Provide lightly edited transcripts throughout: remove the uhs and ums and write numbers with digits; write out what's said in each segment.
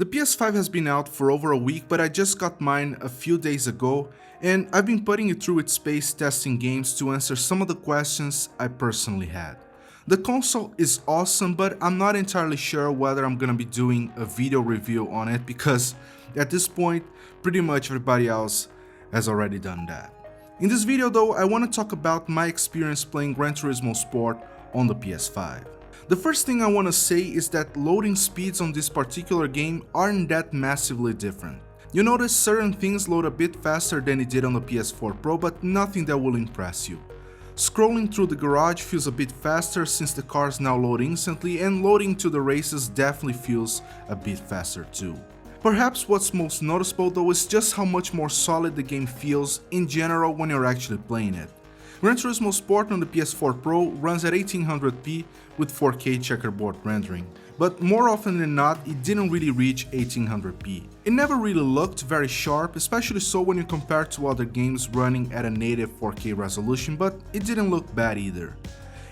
The PS5 has been out for over a week, but I just got mine a few days ago, and I've been putting it through its pace testing games to answer some of the questions I personally had. The console is awesome, but I'm not entirely sure whether I'm gonna be doing a video review on it because at this point, pretty much everybody else has already done that. In this video though, I want to talk about my experience playing Gran Turismo Sport on the PS5. The first thing I want to say is that loading speeds on this particular game aren't that massively different. You notice certain things load a bit faster than it did on the PS4 Pro, but nothing that will impress you. Scrolling through the garage feels a bit faster since the cars now load instantly, and loading to the races definitely feels a bit faster too. Perhaps what's most noticeable though is just how much more solid the game feels in general when you're actually playing it. Gran Turismo Sport on the PS4 Pro runs at 1800p with 4K checkerboard rendering, but more often than not it didn't really reach 1800p. It never really looked very sharp, especially so when you compare to other games running at a native 4K resolution, but it didn't look bad either.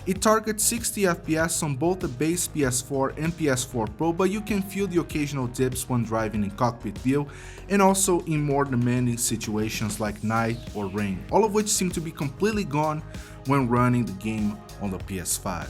It targets 60 FPS on both the base PS4 and PS4 Pro, but you can feel the occasional dips when driving in cockpit view and also in more demanding situations like night or rain, all of which seem to be completely gone when running the game on the PS5.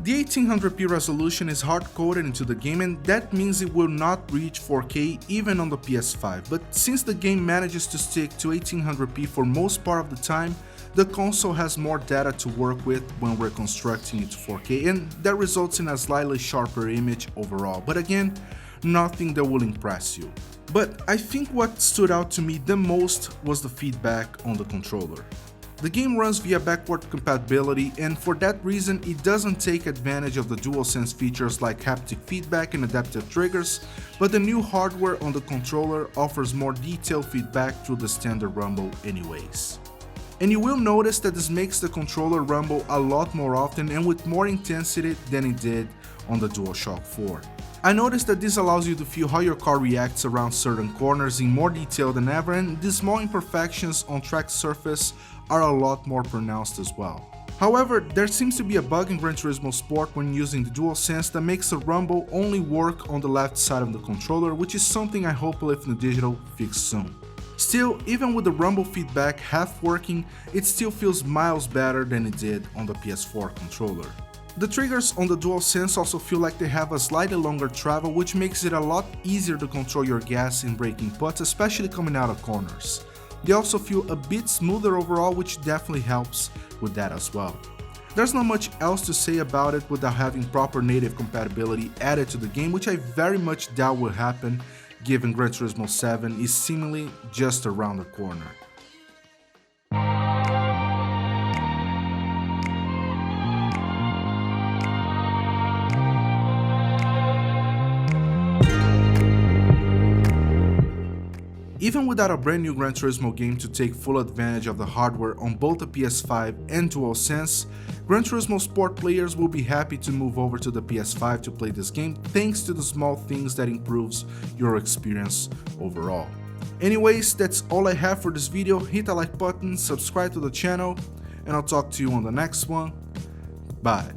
The 1800p resolution is hard-coded into the game, and that means it will not reach 4K even on the PS5, but since the game manages to stick to 1800p for most part of the time, the console has more data to work with when we're constructing it to 4K, and that results in a slightly sharper image overall, but again, nothing that will impress you. But I think what stood out to me the most was the feedback on the controller. The game runs via backward compatibility, and for that reason it doesn't take advantage of the DualSense features like haptic feedback and adaptive triggers, but the new hardware on the controller offers more detailed feedback through the standard rumble anyways. And you will notice that this makes the controller rumble a lot more often and with more intensity than it did on the DualShock 4. I noticed that this allows you to feel how your car reacts around certain corners in more detail than ever, and the small imperfections on track surface are a lot more pronounced as well. However, there seems to be a bug in Gran Turismo Sport when using the DualSense that makes the rumble only work on the left side of the controller, which is something I hope Lift in the Digital fix soon. Still, even with the rumble feedback half working, it still feels miles better than it did on the PS4 controller. The triggers on the DualSense also feel like they have a slightly longer travel, which makes it a lot easier to control your gas and braking putts, especially coming out of corners. They also feel a bit smoother overall, which definitely helps with that as well. There's not much else to say about it without having proper native compatibility added to the game, which I very much doubt will happen given Gran Turismo 7 is seemingly just around the corner. Even without a brand new Gran Turismo game to take full advantage of the hardware on both the PS5 and DualSense, Gran Turismo Sport players will be happy to move over to the PS5 to play this game thanks to the small things that improves your experience overall. Anyways, that's all I have for this video. Hit the like button, subscribe to the channel, and I'll talk to you on the next one. Bye.